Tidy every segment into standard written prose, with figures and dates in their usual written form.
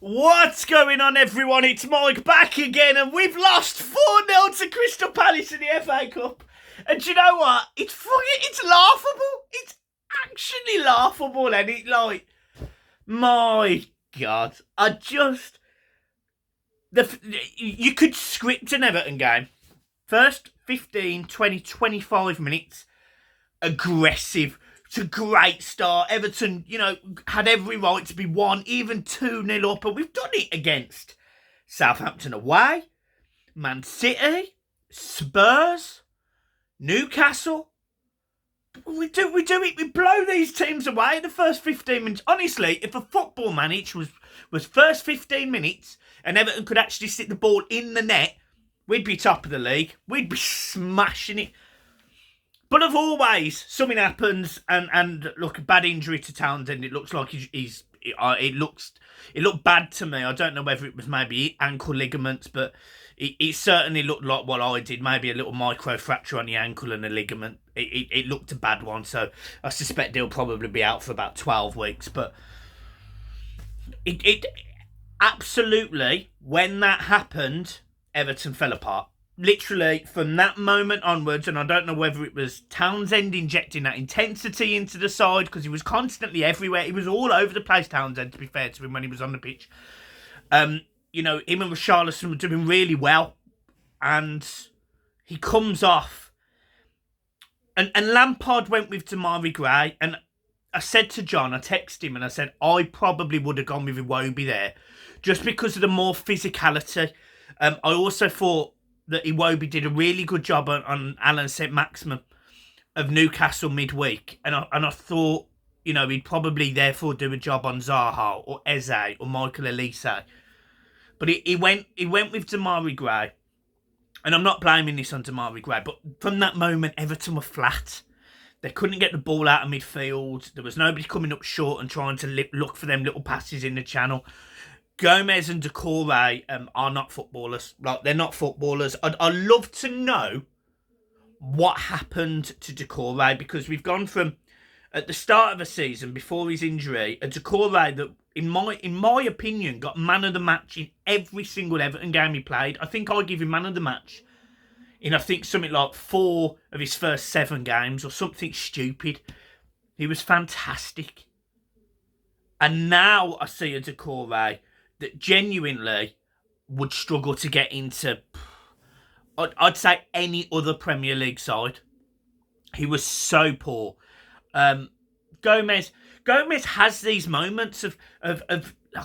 What's going on, everyone? It's Mike back again, and we've lost 4-0 to Crystal Palace in the FA Cup. And do you know what? It's laughable. It's actually laughable, and my God, you could script an Everton game. First 15, 20, 25 minutes, aggressive. It's a great start. Everton, had every right to be 1, even 2-0 up, and we've done it against Southampton away, Man City, Spurs, Newcastle. We do it. We blow these teams away in the first 15 minutes. Honestly, if a football match was first 15 minutes and Everton could actually stick the ball in the net, we'd be top of the league. We'd be smashing it. But of always, something happens, and look, a bad injury to Townsend. It looks like it looked bad to me. I don't know whether it was maybe ankle ligaments, but it certainly looked like what I did. Maybe a little micro fracture on the ankle and a ligament. It looked a bad one, so I suspect he'll probably be out for about 12 weeks. But it absolutely, when that happened, Everton fell apart. Literally, from that moment onwards, and I don't know whether it was Townsend injecting that intensity into the side, because he was constantly everywhere. He was all over the place, Townsend, to be fair to him, when he was on the pitch. Him and Richarlison were doing really well, and he comes off. And Lampard went with Damari Gray, and I said to John, I texted him, and I said, I probably would have gone with Iwobi there, just because of the more physicality. I also thought that Iwobi did a really good job on Alan St-Maximin of Newcastle midweek. And I thought, he'd probably therefore do a job on Zaha or Eze or Michael Elise. But he went with Damari Gray. And I'm not blaming this on Damari Gray, but from that moment, Everton were flat. They couldn't get the ball out of midfield. There was nobody coming up short and trying to look for them little passes in the channel. Gomez and Decore are not footballers. They're not footballers. I'd love to know what happened to Decore, because we've gone from, at the start of the season, before his injury, a Decore that, in my opinion, got man of the match in every single Everton game he played. I think I give him man of the match in, something like 4 of his first 7 games, or something stupid. He was fantastic. And now I see a Decore that genuinely would struggle to get into, I'd say, any other Premier League side. He was so poor. Gomez has these moments of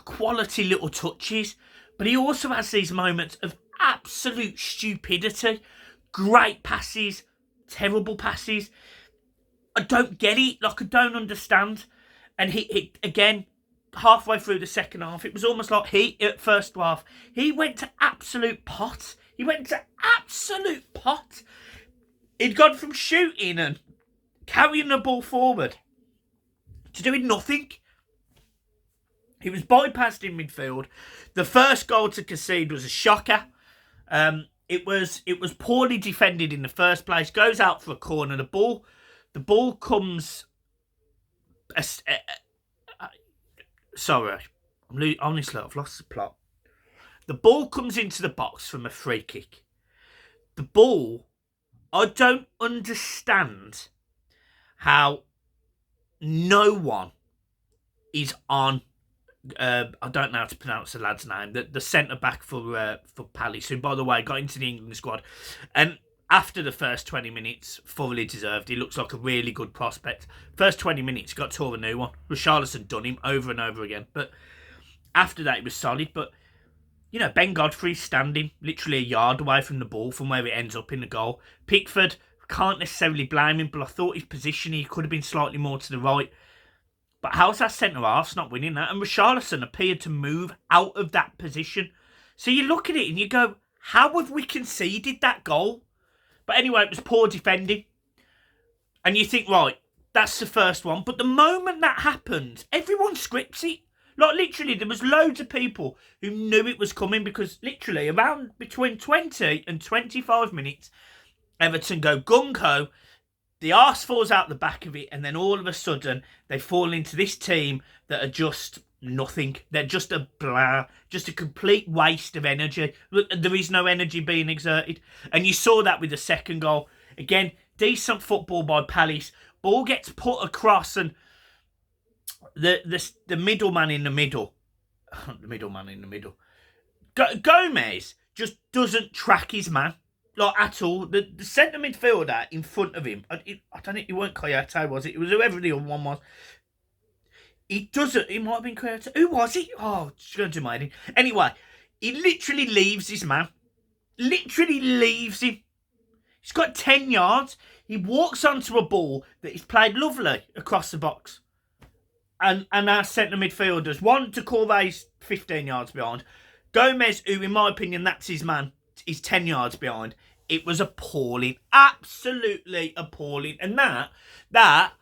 quality little touches, but he also has these moments of absolute stupidity. Great passes, terrible passes. I don't get it. I don't understand. And he again, halfway through the second half, it was almost like at first half, he went to absolute pot. He'd gone from shooting and carrying the ball forward to doing nothing. He was bypassed in midfield. The first goal to concede was a shocker. It was poorly defended in the first place. Goes out for a corner. The ball comes. Sorry, honestly, I've lost the plot. The ball comes into the box from a free kick. The ball, I don't understand how no one is on. I don't know how to pronounce the lad's name. The centre back for Palace, who, by the way, got into the England squad, and after the first 20 minutes, thoroughly deserved. He looks like a really good prospect. First 20 minutes, got to a new one. Richarlison done him over and over again. But after that, it was solid. But, Ben Godfrey's standing literally a yard away from the ball from where it ends up in the goal. Pickford, can't necessarily blame him, but I thought his position, he could have been slightly more to the right. But how's that centre-half's not winning that? And Richarlison appeared to move out of that position. So you look at it and you go, how have we conceded that goal? But anyway, it was poor defending. And you think, right, that's the first one. But the moment that happened, everyone scripts it. Literally, there was loads of people who knew it was coming, because literally around between 20 and 25 minutes, Everton go gung-ho. The arse falls out the back of it, and then all of a sudden, they fall into this team that are just nothing. They're just a blah, just a complete waste of energy. There is no energy being exerted. And you saw that with the second goal. Again, decent football by Palace. Ball gets put across and the middleman in the middle, Gomez just doesn't track his man. Like, at all. The centre midfielder in front of him, I don't think it weren't Coyote, was it? It was whoever the other one was. He doesn't. It might have been Coyote. Who was it? Oh, it's going to do my head in. Anyway, he literally leaves his man. Literally leaves him. He's got 10 yards. He walks onto a ball that is played lovely across the box. And our centre midfielders, one to Corvey's 15 yards behind. Gomez, who in my opinion, that's his man, is 10 yards behind. It was appalling. Absolutely appalling. And that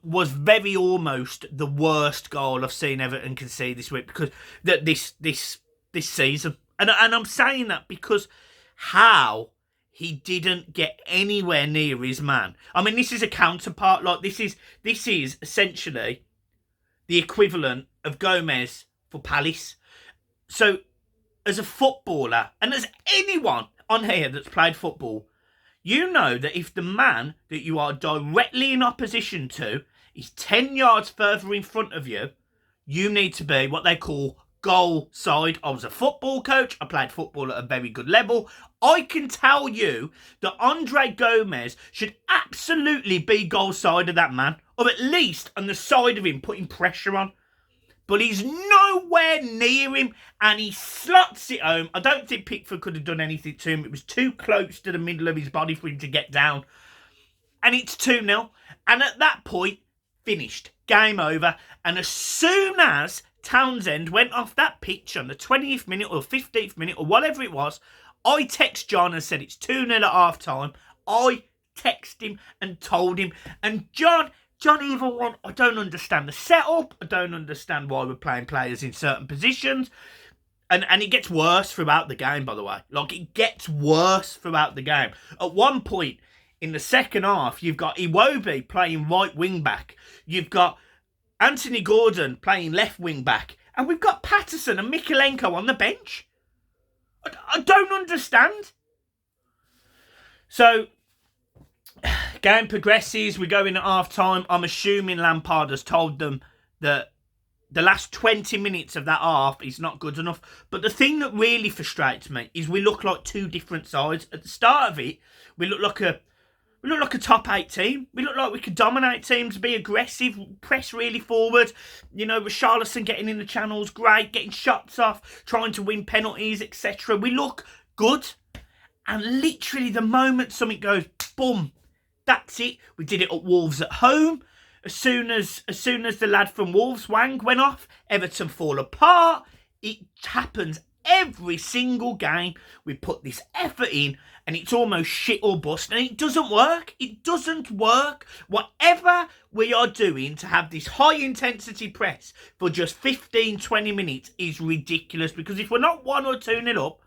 was very almost the worst goal I've seen Everton concede this week, because this season. And I'm saying that because how he didn't get anywhere near his man. I mean, this is a counterpart. Like, this is essentially the equivalent of Gomez for Palace. So, as a footballer, and as anyone on here that's played football, you know that if the man that you are directly in opposition to is 10 yards further in front of you, you need to be what they call goal side. I was a football coach. I played football at a very good level. I can tell you that Andre Gomez should absolutely be goal side of that man, or at least on the side of him, putting pressure on. But he's nowhere near him, and he slots it home. I don't think Pickford could have done anything to him. It was too close to the middle of his body for him to get down. And it's 2-0. And at that point, finished. Game over. And as soon as Townsend went off that pitch on the 20th minute or 15th minute or whatever it was, I text John and said it's 2-0 at half time. I texted him and told him. And John even went, I don't understand the setup. I don't understand why we're playing players in certain positions. And it gets worse throughout the game, by the way. Like, it gets worse throughout the game. At one point in the second half, you've got Iwobi playing right wing back. You've got Anthony Gordon playing left wing back. And we've got Patterson and Mikalenko on the bench. I don't understand. So, game progresses. We go in at half time. I'm assuming Lampard has told them that the last 20 minutes of that half is not good enough. But the thing that really frustrates me is we look like two different sides. At the start of it, we look like a top 8 team. We look like we could dominate teams, be aggressive, press really forward. You know, Richarlison getting in the channels, great, getting shots off, trying to win penalties, etc. We look good. And literally the moment something goes, boom, that's it. We did it at Wolves at home. As soon as the lad from Wolves, Wang, went off, Everton fall apart. It happens every single game. We put this effort in and it's almost shit or bust. And it doesn't work. It doesn't work. Whatever we are doing to have this high intensity press for just 15, 20 minutes is ridiculous. Because if we're not 1 or 2-0 up,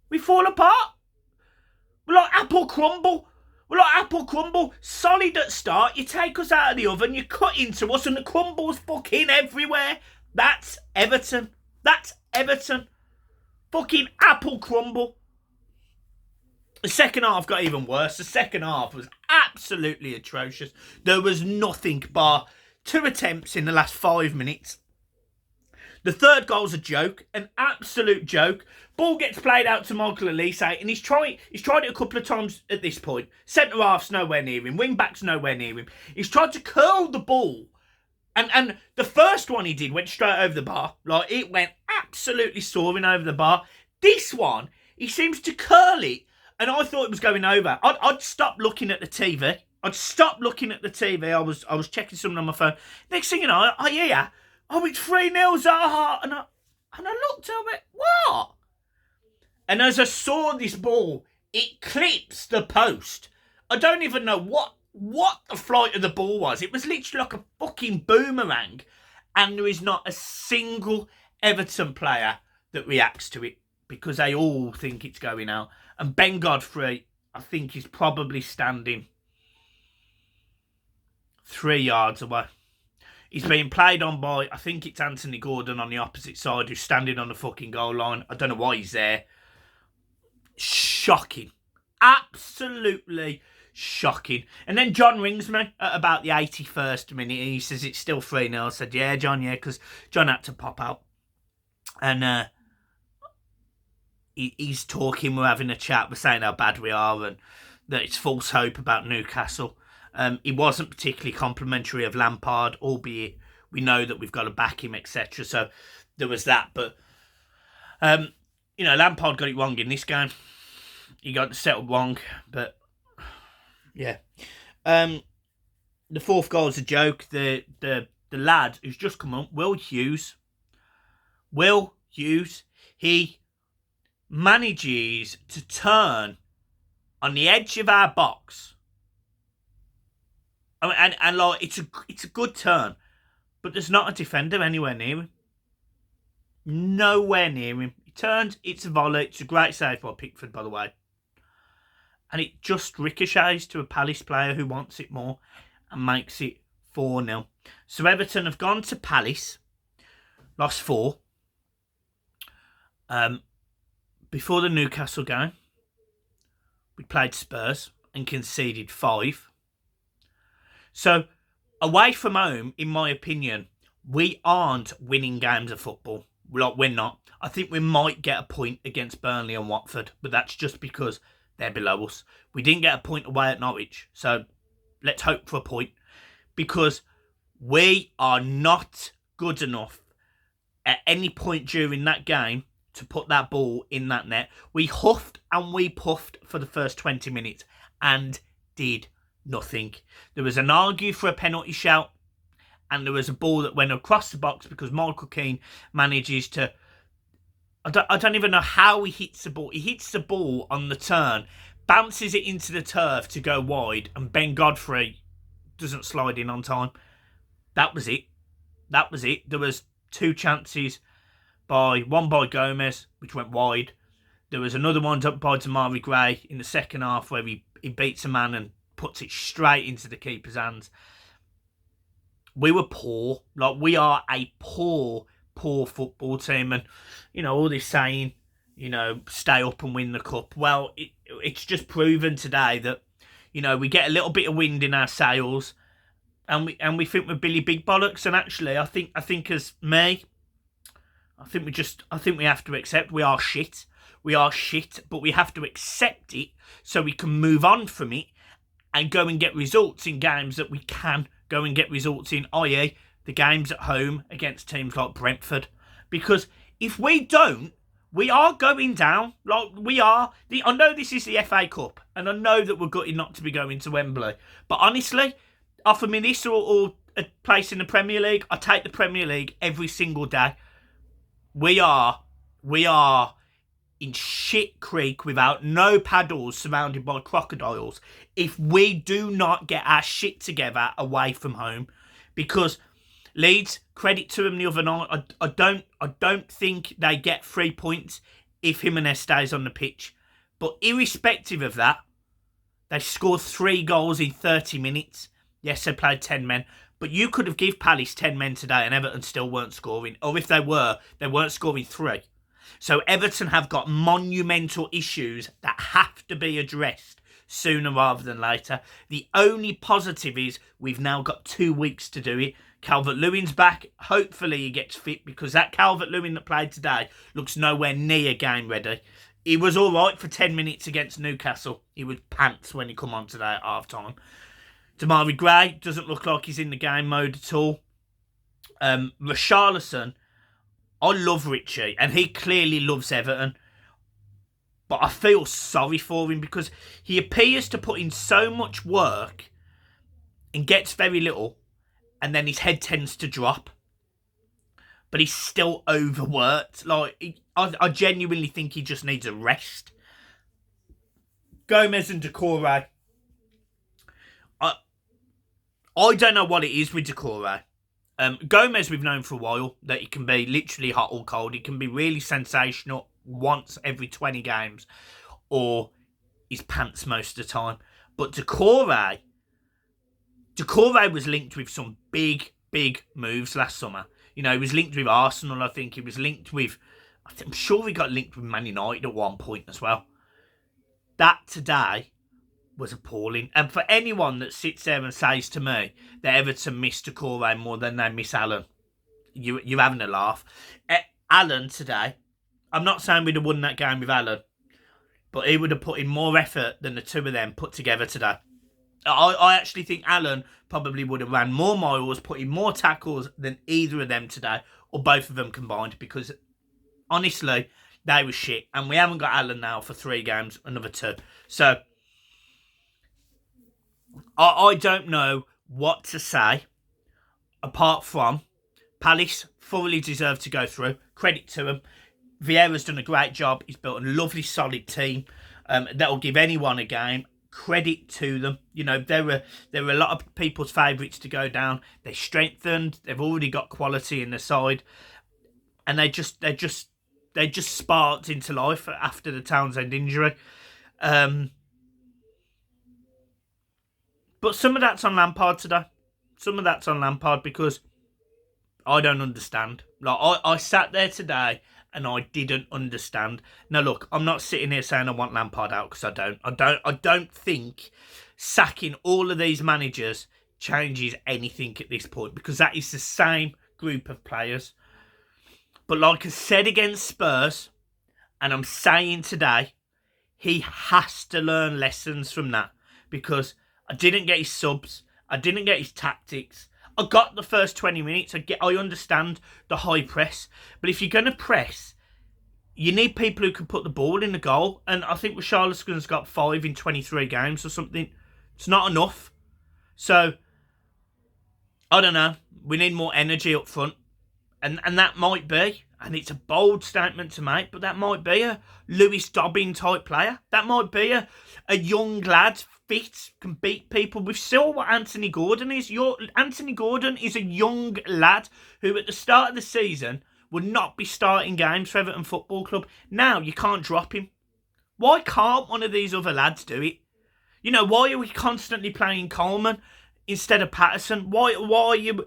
we fall apart. We're like apple crumble. Solid at start, you take us out of the oven, you cut into us and the crumble's fucking everywhere. That's Everton. Fucking apple crumble. The second half got even worse. The second half was absolutely atrocious. There was nothing bar 2 attempts in the last 5 minutes. The third goal's a joke, an absolute joke. Ball gets played out to Michael Elise, and he's tried it a couple of times at this point. Centre half's nowhere near him, wing back's nowhere near him. He's tried to curl the ball, and the first one he did went straight over the bar. Like, it went absolutely soaring over the bar. This one, he seems to curl it, and I thought it was going over. I'd stop looking at the TV. I was checking something on my phone. Next thing you know, I hear, oh, it's 3-0 Zaha. And I looked, I went, what? And as I saw this ball, it clips the post. I don't even know what the flight of the ball was. It was literally like a fucking boomerang. And there is not a single Everton player that reacts to it because they all think it's going out. And Ben Godfrey, I think, is probably standing 3 yards away. He's being played on by, I think it's Anthony Gordon on the opposite side, who's standing on the fucking goal line. I don't know why he's there. Shocking. Absolutely shocking. And then John rings me at about the 81st minute. He says it's still 3-0. I said, yeah, John, yeah, because John had to pop out. And he's talking, we're having a chat, we're saying how bad we are and that it's false hope about Newcastle. He wasn't particularly complimentary of Lampard, albeit we know that we've got to back him, etc. So there was that. But, Lampard got it wrong in this game. He got the setup wrong. But, yeah. The fourth goal is a joke. The lad who's just come up, Will Hughes, he manages to turn on the edge of our box. I mean, and like it's a good turn, but there's not a defender anywhere near him. Nowhere near him. He turns, it's a volley. It's a great save by Pickford, by the way. And it just ricochets to a Palace player who wants it more and makes it 4-0. So Everton have gone to Palace, lost 4. Before the Newcastle game, we played Spurs and conceded 5. So, away from home, in my opinion, we aren't winning games of football. We're not. I think we might get a point against Burnley and Watford, but that's just because they're below us. We didn't get a point away at Norwich, so let's hope for a point. Because we are not good enough at any point during that game to put that ball in that net. We huffed and we puffed for the first 20 minutes and did nothing. There was an argue for a penalty shout, and there was a ball that went across the box because Michael Keane manages to... I don't even know how he hits the ball. He hits the ball on the turn, bounces it into the turf to go wide, and Ben Godfrey doesn't slide in on time. That was it. There was 2 chances, one by Gomez, which went wide. There was another one by Damari Gray in the second half where he beats a man and puts it straight into the keeper's hands. We were poor. Like, we are a poor football team. And, all this saying, stay up and win the cup. Well, it's just proven today that, we get a little bit of wind in our sails and we think we're Billy Big Bollocks. And actually, I think as me, I think we have to accept we are shit. We are shit, but we have to accept it so we can move on from it and go and get results in games that we can go and get results in, i.e. the games at home against teams like Brentford. Because if we don't, we are going down. Like, we are. I know this is the FA Cup, and I know that we're gutted not to be going to Wembley. But honestly, offer me this or a place in the Premier League, I take the Premier League every single day. We are in shit creek without no paddles, surrounded by crocodiles, if we do not get our shit together away from home. Because Leeds, credit to them the other night, I don't think they get 3 points if Jimenez stays on the pitch. But irrespective of that, they scored 3 goals in 30 minutes. Yes, they played 10 men. But you could have given Palace 10 men today and Everton still weren't scoring. Or if they weren't scoring 3. So Everton have got monumental issues that have to be addressed sooner rather than later. The only positive is we've now got 2 weeks to do it. Calvert-Lewin's back. Hopefully he gets fit, because that Calvert-Lewin that played today looks nowhere near game ready. He was all right for 10 minutes against Newcastle. He was pants when he come on today at half-time. Damari Gray doesn't look like he's in the game mode at all. Richarlison, I love Richie, and he clearly loves Everton. But I feel sorry for him because he appears to put in so much work and gets very little, and then his head tends to drop. But he's still overworked. I genuinely think he just needs a rest. Gomez and Decore. I don't know what it is with Decore. Gomez we've known for a while that he can be literally hot or cold. He can be really sensational once every 20 games, or his pants most of the time. But Decore was linked with some big big moves last summer. You know, he was linked with Arsenal, I think. He was linked with... I'm sure he got linked with Man United at one point as well. That today was appalling. And for anyone that sits there and says to me that Everton missed Doucouré more than they miss Allen, you're having a laugh. Allen today, I'm not saying we'd have won that game with Allen, but he would have put in more effort than the two of them put together today. I actually think Allen probably would have ran more miles, put in more tackles than either of them today, or both of them combined, because honestly, they were shit. And we haven't got Allen now for 3 games, another 2. So, I don't know what to say, apart from Palace thoroughly deserve to go through. Credit to him. Vieira's done a great job. He's built a lovely, solid team that'll give anyone a game. Credit to them. You know, there were a lot of people's favourites to go down. They strengthened. They've already got quality in the side, and they just sparked into life after the Townsend injury. But some of that's on Lampard today. Some of that's on Lampard because I don't understand. Like I sat there today and I didn't understand. Now look, I'm not sitting here saying I want Lampard out, because I don't think sacking all of these managers changes anything at this point, because that is the same group of players. But like I said against Spurs, and I'm saying today, he has to learn lessons from that, because I didn't get his subs, I didn't get his tactics. I got the first 20 minutes. I understand the high press. But if you're going to press, you need people who can put the ball in the goal. And I think Richarlison's got 5 in 23 games or something. It's not enough. So, I don't know. We need more energy up front. And that might be, and it's a bold statement to make, but that might be a Lewis Dobbin type player. That might be a young lad, fit, can beat people. We've seen what Anthony Gordon is. Anthony Gordon is a young lad who at the start of the season would not be starting games for Everton Football Club. Now you can't drop him. Why can't one of these other lads do it? You know, why are we constantly playing Coleman instead of Patterson? Why are you...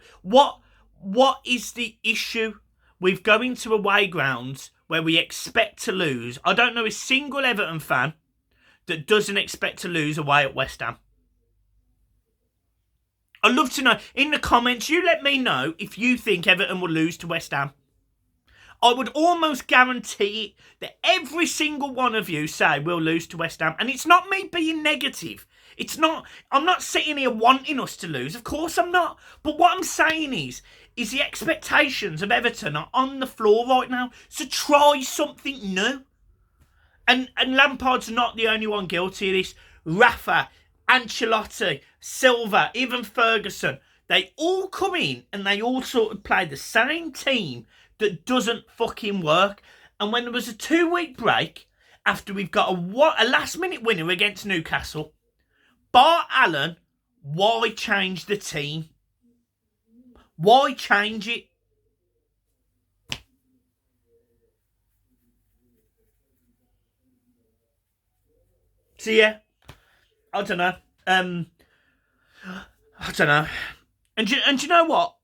What is the issue with going to away grounds where we expect to lose? I don't know a single Everton fan that doesn't expect to lose away at West Ham. I'd love to know. In the comments, you let me know if you think Everton will lose to West Ham. I would almost guarantee that every single one of you say we'll lose to West Ham. And it's not me being negative. I'm not sitting here wanting us to lose. Of course I'm not. But what I'm saying is the expectations of Everton are on the floor right now. So try something new. And Lampard's not the only one guilty of this. Rafa, Ancelotti, Silva, even Ferguson. They all come in and they all sort of play the same team that doesn't fucking work. And when there was a 2-week break, after we've got a last-minute winner against Newcastle, bar Allen, why change the team? Why change it? So yeah, I don't know. I don't know. And you know what?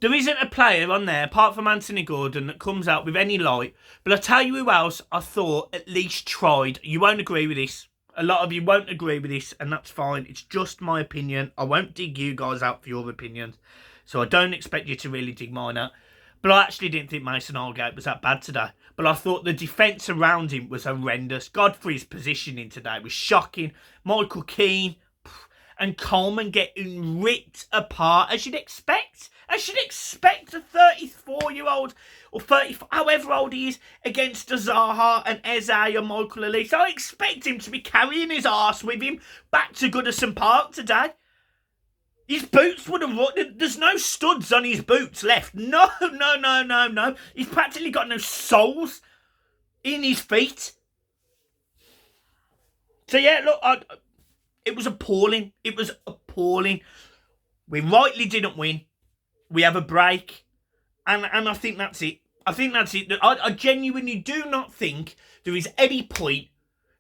There isn't a player on there, apart from Anthony Gordon, that comes out with any light. But I'll tell you who else I thought at least tried. You won't agree with this. A lot of you won't agree with this, and that's fine. It's just my opinion. I won't dig you guys out for your opinions. So I don't expect you to really dig mine out. But I actually didn't think Mason Holgate was that bad today. But I thought the defence around him was horrendous. Godfrey's positioning today was shocking. Michael Keane and Coleman getting ripped apart, as you'd expect. As you'd expect a 34-year-old or 35, however old he is, against a Zaha and Eze and Michael Elise. I expect him to be carrying his arse with him back to Goodison Park today. His boots would have run. There's no studs on his boots left. No. He's practically got no soles in his feet. So yeah, look, it was appalling. It was appalling. We rightly didn't win. We have a break. And I think that's it. I genuinely do not think there is any point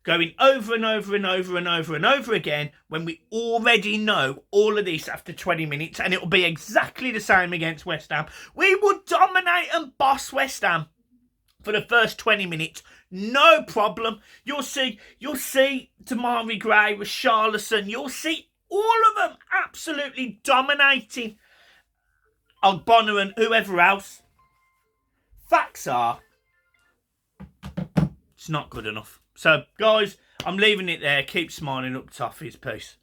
going over and over and over and over and over again when we already know all of this after 20 minutes, and it'll be exactly the same against West Ham. We will dominate and boss West Ham for the first 20 minutes. No problem. You'll see Damari Gray, Richarlison, you'll see all of them absolutely dominating Ogbonna and whoever else. Facts are, it's not good enough. So, guys, I'm leaving it there. Keep smiling up toffees. Peace.